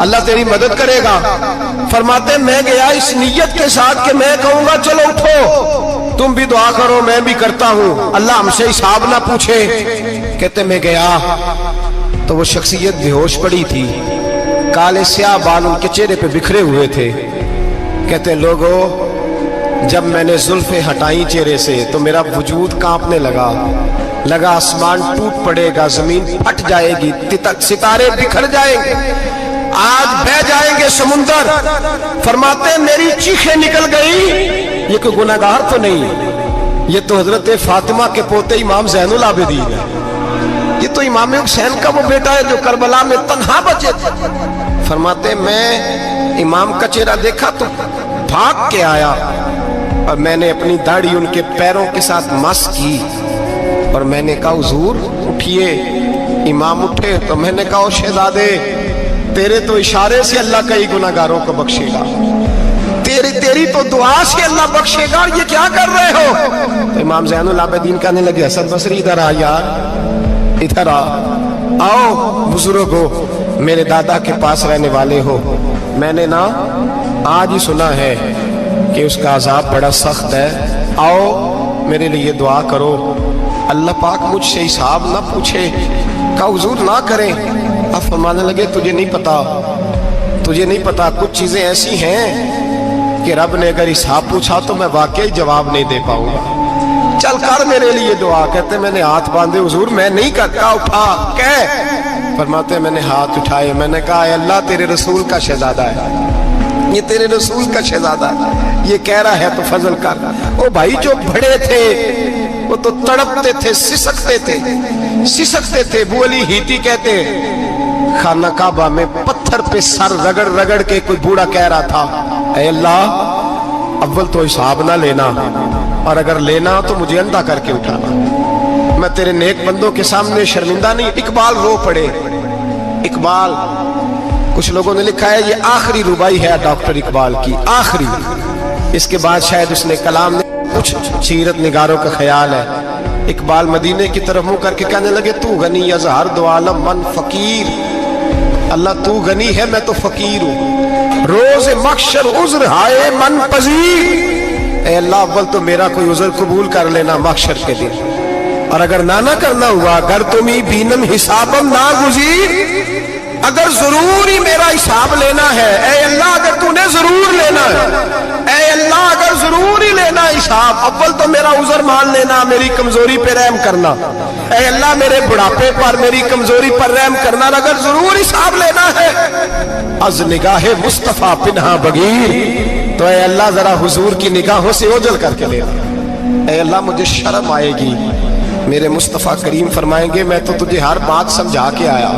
[SPEAKER 1] अल्लाह तेरी मदद करेगा। फरमाते मैं गया इस नीयत के साथ कि मैं कहूंगा चलो उठो तुम भी दुआ करो, मैं भी करता हूँ, अल्लाह हमसे हिसाब ना पूछे। कहते मैं गया तो वो शख्सियत बेहोश पड़ी थी, काले स्याह बाल उनके चेहरे पे बिखरे हुए थे। कहते लोगों जब मैंने जुल्फे हटाई चेहरे से तो मेरा वजूद कांपने लगा आसमान टूट पड़ेगा, जमीन फट जाएगी, सितारे बिखर जाएंगे, आज बह जाएंगे समुंदर। फरमाते मेरी चीखें निकल गई, ये कोई गुनाहगार तो नहीं, ये तो हजरत फातिमा के पोते इमाम ज़ैनुल आबिदीन है, ये तो इमाम हुसैन का वो बेटा है जो करबला में तन्हा बचे थे। फरमाते मैं इमाम का चेहरा देखा तो भाग के आया और मैंने अपनी दाढ़ी उनके पैरों के साथ मस की और मैंने कहा हुजूर उठिए। इमाम उठे तो मैंने कहा शहजादे तेरे तो इशारे से अल्लाह कई गुनाहगारों को बख्शेगा, तेरी तो दुआ से अल्लाह बख्शेगा, ये क्या कर रहे हो। तो इमाम ज़ैनुल आबिदीन कहने लगे हसन बसरी इधर आ यार, इधर आओ बुजुर्ग हो, मेरे दादा के पास रहने वाले हो, मैंने ना आज ही सुना है कि उसका अजाब बड़ा सख्त है, आओ मेरे लिए दुआ करो, अल्लाह पाक मुझसे हिसाब ना पूछे। कहा हुजूर ना करें। अब फरमाने लगे तुझे नहीं पता कुछ चीजें ऐसी हैं कि रब ने अगर हिसाब पूछा तो मैं वाकई जवाब नहीं दे पाऊंगा, चल कर मेरे लिए दुआ। कहते मैंने हाथ बांधे हुजूर मैं नहीं करता, उठा कह। फरमाते मैंने हाथ उठाए, मैंने कहा अल्लाह तेरे रसूल का शहजादा है, ये तेरे रसूल का शहजादा है, ये कह रहा है तो फजल कर। ओ भाई जो बड़े थे वो तो तड़पते थे, सिसकते थे। बू अली हीती कहते खाना काबा में पत्थर पे सर रगड़ रगड़ के कोई बूढ़ा कह रहा था ऐ अल्लाह अव्वल तो हिसाब ना लेना, और अगर लेना तो मुझे अंधा करके उठाना, मैं तेरे नेक बंदों के सामने शर्मिंदा नहीं। इकबाल रो पड़े। इकबाल कुछ लोगों ने लिखा है ये आखिरी रुबाई है डॉक्टर इकबाल की, आखिरी, इसके बाद शायद उसने कलाम ने कुछ सीरत निगारों का ख्याल है। इकबाल मदीने की तरफ मुंह करके कहने लगे तू गनी अजहर दो आलम मन फकीर, अल्लाह तू गनी है मैं तो फकीर हूँ, रोज मक्शर उज्र हाय मन पजीर। ऐ अल्लाह अव्वल तो मेरा कोई उज्र कबूल कर लेना मक्शर के दिन, और अगर ना करना हुआ अगर तुम्ही बीनम हिसाबम ना गुजीर, अगर जरूर ही मेरा हिसाब लेना है ऐ अल्लाह, अगर तूने जरूर लेना है ऐ अल्लाह, अगर जरूर हिसाब, अव्वल तो मेरा उज़र मान लेना, मेरी कमजोरी पे रहम करना। ऐ अल्लाह मेरे बुढ़ापे पर, मेरी कमजोरी पर रहम करना, अगर जरूर हिसाब लेना है अज निगाहे मुस्तफा पिन्हा बगीर, तो ऐ अल्लाह जरा हुजूर की निगाहों से ओझल करके लेना। ऐ अल्लाह मुझे शर्म आएगी। मेरे मुस्तफा करीम फरमाएंगे मैं तो तुझे हर बात समझा के आया,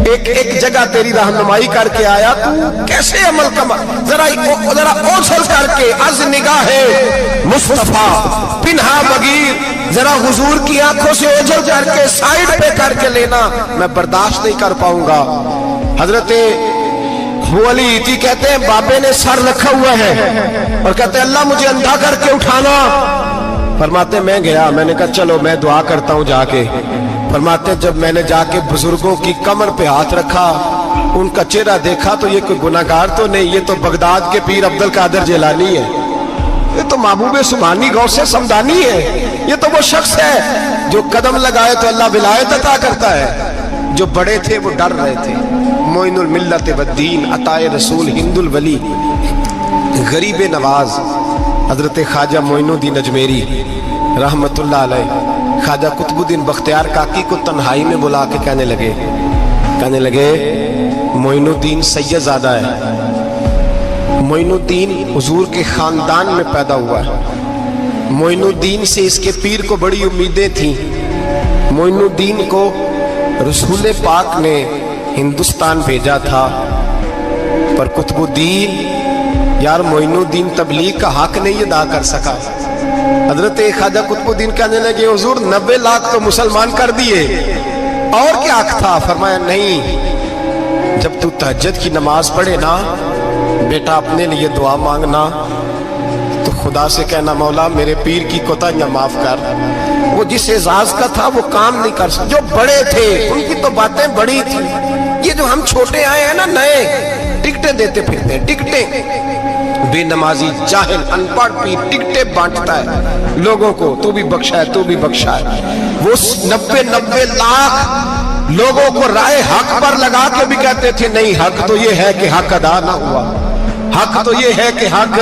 [SPEAKER 1] एक एक जगह तेरी रहनुमाई करके आया, तू कैसे अमल कमा, जरा ओझल करके अज निगाहे मुस्तफा पिन्हा बगीर, जरा हुजूर की आंखों से ओझल करके साइड पे करके लेना, मैं बर्दाश्त नहीं कर पाऊंगा। हजरत अली इति कहते हैं बाबे ने सर रखा हुआ है और कहते हैं अल्लाह मुझे अंधा करके उठाना। फरमाते मैं गया, मैंने कहा चलो मैं दुआ करता हूं जाके। फरमाते जब मैंने जाके बुजुर्गों की कमर पे हाथ रखा, उनका चेहरा देखा तो ये कोई गुनाहगार तो नहीं, ये तो बगदाद के पीर अब्दुल कादिर जिलानी है, ये तो महबूब सुभानी गौसे समदानी है, ये तो वो शख्स है जो कदम लगाए तो अल्लाह विलायत अता करता है। जो बड़े थे वो डर रहे थे। मोइनुल मिल्लत वद्दीन अताए रसूल हिंदुल वली गरीब नवाज हजरत ख्वाजा मोइनुद्दीन अजमेरी रहमतुल्लाह अलैह, ख्वाजा कुतुबुद्दीन बख्तियार काकी को तन्हाई में बुला के कहने लगे मोइनुद्दीन सैयदजादा है, मोइनुद्दीन हुजूर के खानदान में पैदा हुआ है, मोइनुद्दीन से इसके पीर को बड़ी उम्मीदें थी। मोइनुद्दीन को रसूल पाक ने हिंदुस्तान भेजा था, पर कुतुबुद्दीन यार मोइनुद्दीन तबलीग का हक नहीं अदा कर सका। हजरत ख्वाजा कुतुबुद्दीन कहने लगे हुजूर 90 लाख तो मुसलमान कर दिए, और क्या हक था? फरमाया नहीं, जब तू तहज्जुद की नमाज पढ़े ना बेटा अपने लिए दुआ मांगना तो खुदा से कहना मौला मेरे पीर की कोताहियां माफ कर। वो जिस एजाज का था वो काम नहीं कर सकते, जो बड़े थे उनकी तो बातें बड़ी थी। ये जो हम छोटे आए हैं ना नए, टिकटें देते फिरते हैं, टिकटें, बेनमाजी जाहिल अनपढ़ पीर टिकटें बांटता है लोगों को, तू भी बख्शा है तू भी बख्शा है। वो 90 लाख लोगों को राय हक पर लगा के भी कहते थे नहीं हक तो ये है कि हक अदा ना हुआ, हक तो ये है कि हक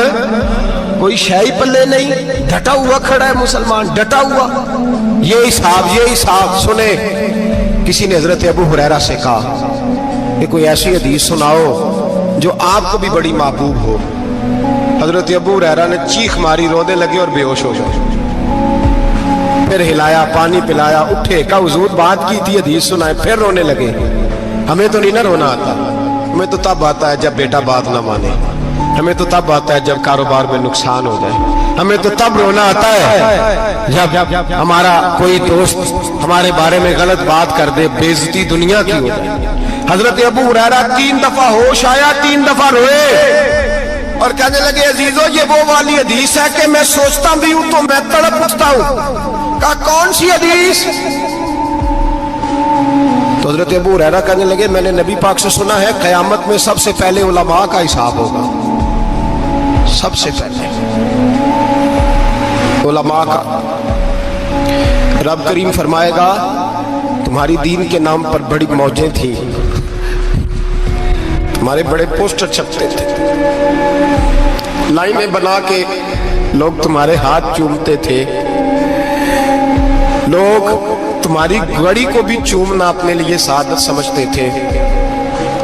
[SPEAKER 1] कोई शाही पल्ले नहीं, डटा हुआ खड़ा है मुसलमान, डटा हुआ। ये हिसाब सुने। किसी ने हजरत अबू हुरैरा से कहा कि कोई ऐसी हदीस सुनाओ जो आपको भी बड़ी महबूब हो। हजरत अबू हुरैरा ने चीख मारी, रोने लगे और बेहोश हो गए। फिर हिलाया, पानी पिलाया, उठे, कहा हुजूर बात की थी, हदीस सुनाए, फिर रोने लगे। हमें तो नहीं ना रोना आता, हमें तो तब आता है जब बेटा बात ना माने, हमें तो तब आता है जब कारोबार में नुकसान हो जाए, हमें तो तब रोना आता है जब हमारा कोई दोस्त हमारे बारे में गलत बात कर दे, बेइज्जती दुनिया की हो जाए। हजरत अबू हुरैरा 3 दफा होश आया, 3 दफा रोए और कहने लगे अजीजों ये वो वाली हदीस है कि मैं सोचता भी हूं तो मैं तड़प उठता हूं। कहा कौन सी हदीस? तो हजरत अबू हुरैरा कहने लगे मैंने नबी पाक से सुना है क़यामत में सबसे पहले उलमा का हिसाब होगा, सबसे पहले उलमा का। रब करीम फरमाएगा तुम्हारी दीन के नाम पर बड़ी मौजें थी, तुम्हारे बड़े पोस्टर छपते थे, लाइनें बना के लोग तुम्हारे हाथ चूमते थे, लोग तुम्हारी घड़ी को भी चूमना अपने लिए सादत समझते थे।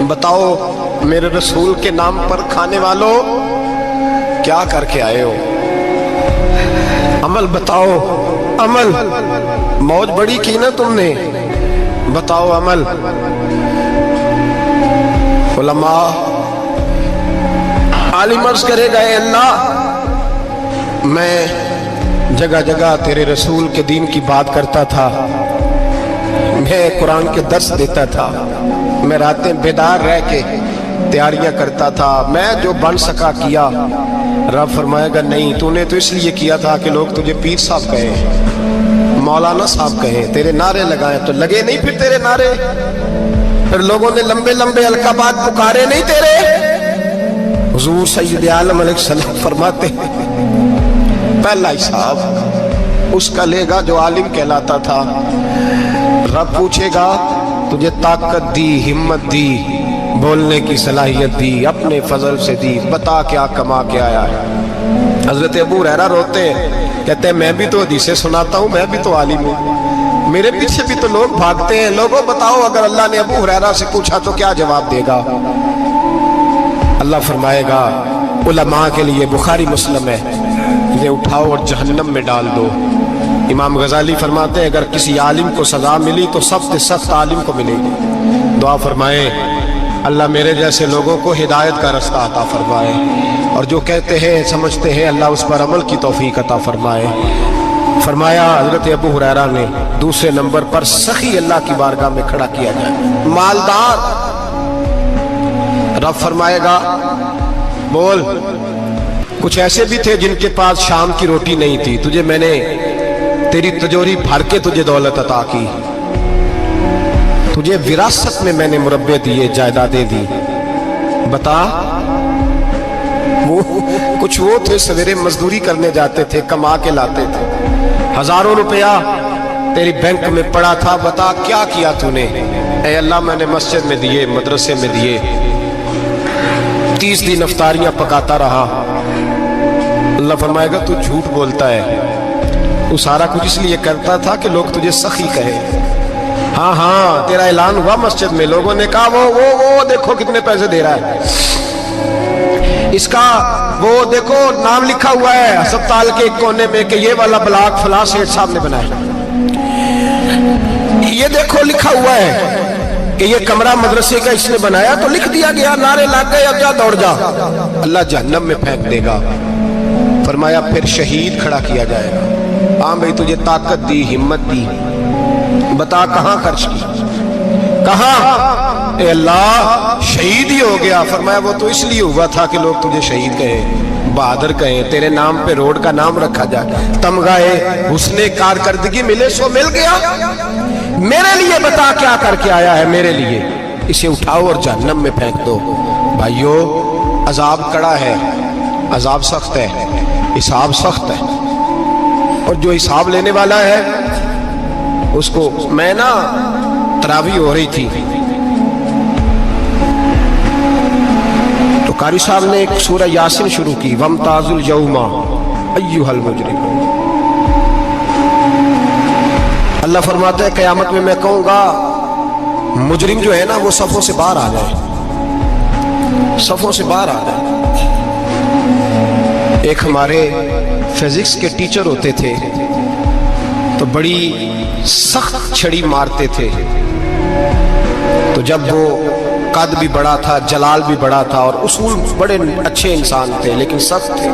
[SPEAKER 1] बताओ मेरे रसूल के नाम पर खाने वालों क्या करके आए हो? अमल बताओ, अमल। मौज बड़ी की ना तुमने, बताओ अमल। उलमा आलिम अर्ज करेगा अल्लाह मैं जगह जगह तेरे रसूल के दीन की बात करता था, मैं कुरान के दर्स देता था, मैं रातें बेदार रह के तैयारियां करता था, मैं जो बन सका किया। रब फरमाएगा नहीं, तूने तो इसलिए किया था कि लोग तुझे पीर साहब कहें, मौलाना साहब कहें, तेरे नारे लगाए तो लगे नहीं फिर तेरे नारे, फिर लोगों ने लंबे लंबे अलकाबात पुकारे नहीं तेरे। हुजूर सैयद आलम अलैहिस्सलाम फरमाते पहला हिसाब उसका लेगा जो आलिम कहलाता था। रब पूछेगा तुझे ताकत दी, हिम्मत दी, बोलने की सलाहियत दी, अपने फजल से दी, बता क्या कमा के आया है। हजरत हजरत अबू हुरैरा रोते हैं, कहते हैं मैं भी तो हदीसें सुनाता हूँ, मैं भी तो आलिम हूँ, मेरे पीछे भी तो लोग भागते हैं। लोगों बताओ अगर अल्लाह ने अबू हुरैरा से पूछा तो क्या जवाब देगा? अल्लाह फरमाएगा उलमा के लिए, बुखारी मुस्लिम है, इन्हें उठाओ और जहन्नम में डाल दो। इमाम गजाली फरमाते हैं अगर किसी आलिम को सजा मिली तो सबसे सख्त आलिम को मिलेगी। दुआ फरमाए अल्लाह मेरे जैसे लोगों को हिदायत का रास्ता अता फरमाए, और जो कहते हैं समझते हैं अल्लाह उस पर अमल की तौफीक अता फरमाए। फरमाया हजरत अबू हुरैरा ने दूसरे नंबर पर सखी अल्लाह की बारगाह में खड़ा किया जाए, मालदार। रब फरमाएगा बोल, कुछ ऐसे भी थे जिनके पास शाम की रोटी नहीं थी, तुझे मैंने तेरी तिजोरी भर के तुझे दौलत अता की, तुझे विरासत में मैंने मुरब्बे दिए, जायदादें दी। बता वो कुछ वो थे सवेरे मजदूरी करने जाते थे, कमा के लाते थे, हजारों रुपया तेरी बैंक में पड़ा था, बता क्या किया तूने? ऐ अल्लाह मैंने मस्जिद में दिए, मदरसे में दिए, 30 दिन इफ्तारियां पकाता रहा। अल्लाह फरमाएगा तू झूठ बोलता है, तू सारा कुछ इसलिए करता था कि लोग तुझे सखी कहे। हाँ हाँ तेरा ऐलान हुआ मस्जिद में, लोगों ने कहा वो देखो कितने पैसे दे रहा है, इसका वो देखो नाम लिखा हुआ है अस्पताल के एक कोने में कि ये वाला ब्लॉक फलां सेठ साहब ने बनाया, ये देखो लिखा हुआ है कि ये कमरा मदरसे का इसने बनाया, तो लिख दिया गया, नारे लग गए, अब जा दौड़ जा। अल्लाह जहन्नम में फेंक देगा। फरमाया फिर शहीद खड़ा किया जाएगा। हाँ भाई तुझे ताकत दी, हिम्मत दी, बता कहां खर्च की, कहां? ए अल्लाह शहीद ही हो गया। फरमाया वो तो इसलिए हुआ था कि लोग तुझे शहीद कहे, बहादुर कहे, तेरे नाम पे रोड का नाम रखा जाए, तमगाए हुस्ने कारकर्दगी मिले सो मिल गया। मेरे लिए बता क्या करके आया है मेरे लिए, इसे उठाओ और जहन्नम में फेंक दो। भाइयों अजाब कड़ा है, अजाब सख्त है, हिसाब सख्त है, और जो हिसाब लेने वाला है उसको, मैं ना तरावी हो रही थी तो कारी साहब ने एक सूरह यासीन शुरू की, वमताजुल यौमा अय्युहल मुजरिम। अल्लाह फरमाता है क़यामत में मैं कहूंगा मुजरिम जो है ना वो सफों से बाहर आ जाए, सफों से बाहर आ जाए। एक हमारे फिजिक्स के टीचर होते थे तो बड़ी सख्त छड़ी मारते थे, तो जब वो कद भी बड़ा था, जलाल भी बड़ा था और उसूल बड़े अच्छे इंसान थे लेकिन सख्त थे,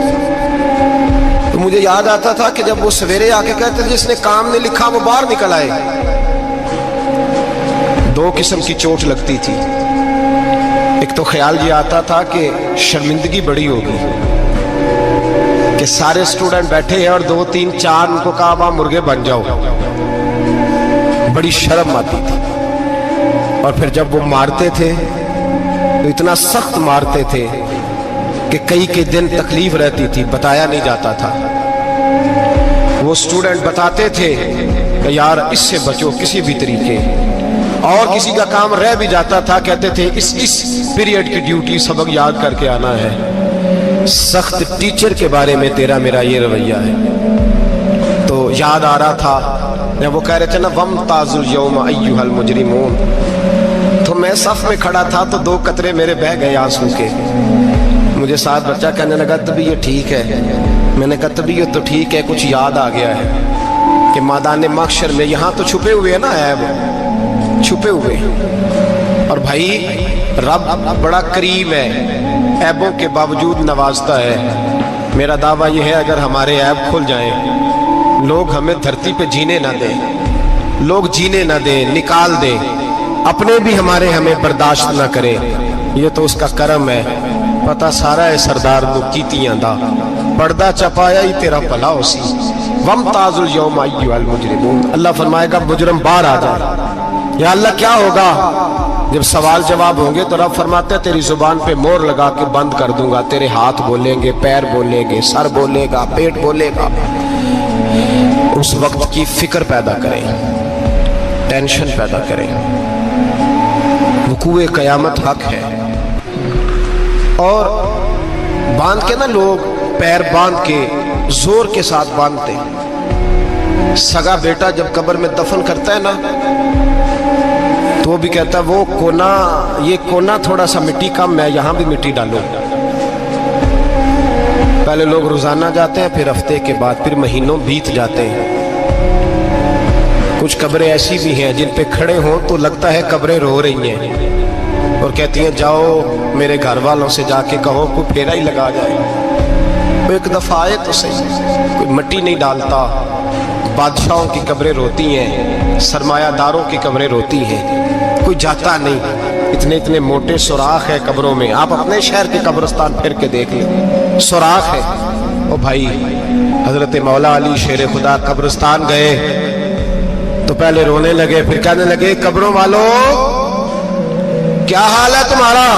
[SPEAKER 1] तो मुझे याद आता था कि जब वो सवेरे आके कहते थे जिसने काम नहीं लिखा वो बाहर निकल आए। दो किस्म की चोट लगती थी, एक तो ख्याल ये आता था कि शर्मिंदगी बड़ी होगी कि सारे स्टूडेंट बैठे हैं और 2 3 4 उनको कहा वहां मुर्गे बन जाओ, बड़ी शर्म आती थी। और फिर जब वो मारते थे तो इतना सख्त मारते थे कि कई के दिन तकलीफ रहती थी, बताया नहीं जाता था। वो स्टूडेंट बताते थे कि यार इससे बचो किसी भी तरीके, और किसी का काम रह भी जाता था कहते थे इस पीरियड की ड्यूटी सबक याद करके आना है। सख्त टीचर के बारे में तेरा मेरा ये रवैया है। तो याद आ रहा था जब वो कह रहे थे ना वमताजुल यौमा अय्युहल मुजरिमून, तो मैं सफ में खड़ा था तो 2 कतरे मेरे बह गए आंसू के। मुझे साथ बच्चा कहने लगा तबीयत ठीक है, मैंने कहा तबीयत तो ठीक है, कुछ याद आ गया है कि मैदान महशर में यहाँ तो छुपे हुए है ना ऐब, छुपे हुए। और भाई रब बड़ा करीम है, ऐबों के बावजूद नवाजता है। मेरा दावा यह है अगर हमारे ऐब खुल जाएं, लोग हमें धरती पे जीने ना दें, लोग जीने ना दें, निकाल दें, अपने भी हमारे हमें बर्दाश्त ना करें, ये तो उसका करम है। पता सारा है सरदार नु कीतियां दा, पर्दा चपाया ही तेरा भला होसी। वमताजुल यौमा अय्युहल मुजरिमून। अल्लाह फरमाएगा मुजरिम बाहर आ जाए। या अल्लाह क्या होगा जब सवाल जवाब होंगे? तो रब फरमाते तेरी जुबान पे मोहर लगा के बंद कर दूंगा, तेरे हाथ बोलेंगे, पैर बोलेंगे, सर बोलेगा, पेट बोलेगा। उस वक्त की फिक्र पैदा करें, टेंशन पैदा करें। वुकूए क़यामत हक है। और बांध के ना लोग پیر باندھ کے زور کے ساتھ باندھتے. سگا بیٹا جب قبر میں دفن کرتا ہے نا تو وہ بھی کہتا ہے وہ کونا، یہ کونا تھوڑا سا مٹی کم ہے، یہاں بھی مٹی ڈالو. پہلے لوگ روزانہ جاتے ہیں، پھر ہفتے کے بعد، پھر مہینوں بیت جاتے ہیں. کچھ قبریں ایسی بھی ہیں جن پہ کھڑے ہوں تو لگتا ہے قبریں رو رہی ہیں اور کہتی ہیں جاؤ میرے گھر والوں سے جا کے کہو کوئی پھیرا ہی لگا جائے. وہ ایک دفعہ آئے تو صحیح، کوئی مٹی نہیں ڈالتا. بادشاہوں کی قبریں روتی ہیں، سرمایہ داروں کی قبریں روتی ہیں، کوئی جاتا نہیں. اتنے اتنے موٹے سوراخ ہے قبروں میں. آپ اپنے شہر کے قبرستان پھر کے دیکھ لیں، سوراخ ہے. او بھائی، حضرت مولا علی شیر خدا قبرستان گئے تو پہلے رونے لگے، پھر کہنے لگے قبروں والوں کیا حال ہے تمہارا؟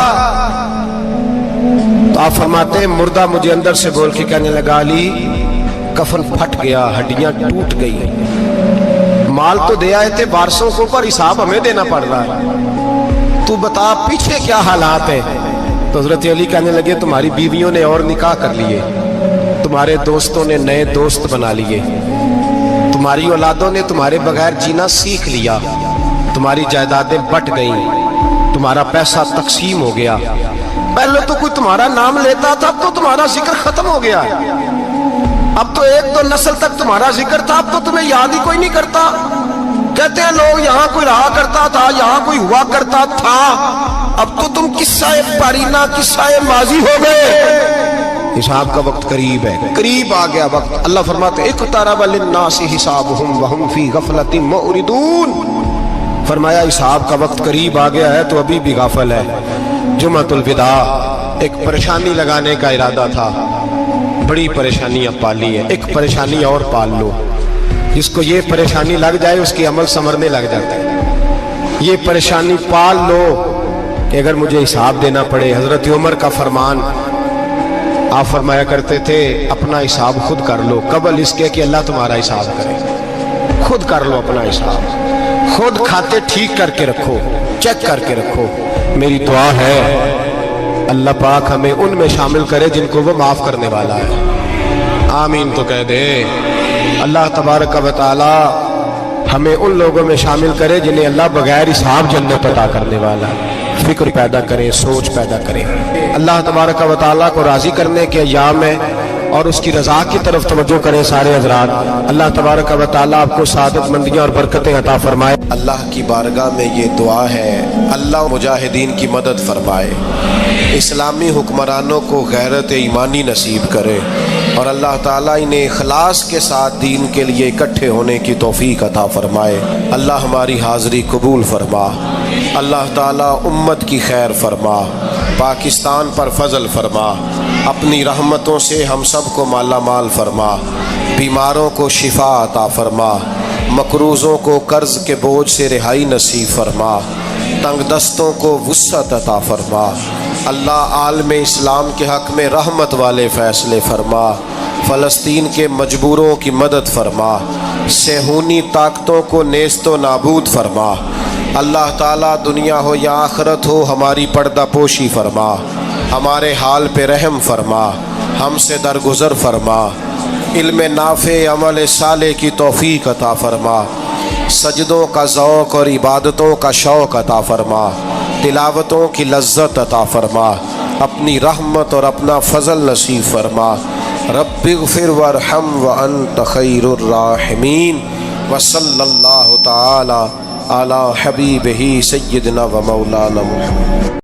[SPEAKER 1] تو آپ فرماتے ہیں مردہ مجھے اندر سے بول کے کہنے لگا علی کفن پھٹ گیا، ہڈیاں ٹوٹ گئی، مال تو دے آئے تھے وارثوں کو پر حساب ہمیں دینا پڑ رہا ہے، تو بتا پیچھے کیا حالات ہیں؟ تو حضرت علی کہنے لگے تمہاری بیویوں نے اور نکاح کر لیے، تمہارے دوستوں نے نئے دوست بنا لیے، تمہاری اولادوں نے تمہارے بغیر جینا سیکھ لیا، تمہاری جائیدادیں بٹ گئیں، تمہارا پیسہ تقسیم ہو گیا. پہلے تو کوئی تمہارا نام لیتا تھا، اب تو تمہارا ذکر ختم ہو گیا. اب تو ایک دو نسل تک تمہارا ذکر تھا، اب تو تمہیں یاد ہی کوئی نہیں کرتا. کہتے ہیں لوگ یہاں کوئی رہا کرتا تھا، یہاں کوئی ہوا کرتا تھا، اب تو تم قصہ پارینہ، قصہ ماضی ہو گئے. حساب کا وقت قریب ہے، قریب آ گیا وقت. اللہ فرماتے اقترب للناس حسابهم وهم فی غفلۃ معرضون. فرمایا حساب کا وقت قریب آ گیا ہے تو ابھی بھی غافل ہے. جمعۃ الوداع ایک پریشانی لگانے کا ارادہ تھا، بڑی پریشانیاں پالی ہیں، ایک پریشانی اور پال لو. جس کو یہ پریشانی لگ جائے اس کی عمل سنورنے لگ جاتا ہے. یہ پریشانی پال لو کہ اگر مجھے حساب دینا پڑے. حضرت عمر کا فرمان، آپ فرمایا کرتے تھے اپنا حساب خود کر لو قبل اس کے کہ اللہ تمہارا حساب کرے. خود کر لو اپنا حساب، خود کھاتے ٹھیک کر کے رکھو، چیک کر کے رکھو. میری دعا ہے اللہ پاک ہمیں ان میں شامل کرے جن کو وہ معاف کرنے والا ہے. آمین تو کہہ دے. اللہ تبارک و تعالی ہمیں ان لوگوں میں شامل کرے جنہیں اللہ بغیر حساب جنت عطا کرنے والا ہے. فکر پیدا کریں، سوچ پیدا کریں. اللہ تبارک و تعالیٰ کو راضی کرنے کے ایام ہے اور اس کی رضا کی طرف توجہ کریں سارے حضرات. اللہ تبارک و تعالیٰ آپ کو سعادت مندیاں اور برکتیں عطا فرمائے. اللہ کی بارگاہ میں یہ دعا ہے اللہ مجاہدین کی مدد فرمائے، اسلامی حکمرانوں کو غیرت ایمانی نصیب کرے اور اللہ تعالیٰ انہیں اخلاص کے ساتھ دین کے لیے اکٹھے ہونے کی توفیق عطا فرمائے. اللہ ہماری حاضری قبول فرما. اللہ تعالیٰ امت کی خیر فرما، پاکستان پر فضل فرما، اپنی رحمتوں سے ہم سب کو مالا مال فرما، بیماروں کو شفا عطا فرما، مقروضوں کو قرض کے بوجھ سے رہائی نصیب فرما، تنگ دستوں کو وسعت عطا فرما. اللہ عالم اسلام کے حق میں رحمت والے فیصلے فرما، فلسطین کے مجبوروں کی مدد فرما، صہیونی طاقتوں کو نیست و نابود فرما. اللہ تعالیٰ دنیا ہو یا آخرت ہو ہماری پردہ پوشی فرما، ہمارے حال پہ رحم فرما، ہم سے درگزر فرما، علم نافع عمل صالح کی توفیق عطا فرما، سجدوں کا ذوق اور عبادتوں کا شوق عطا فرما، تلاوتوں کی لذت عطا فرما، اپنی رحمت اور اپنا فضل نصیب فرما. رب اغفر وارحم وانت خیر الراحمین. وصلی اللہ تعالی علی حبیبہ سیدنا و مولانا محمد.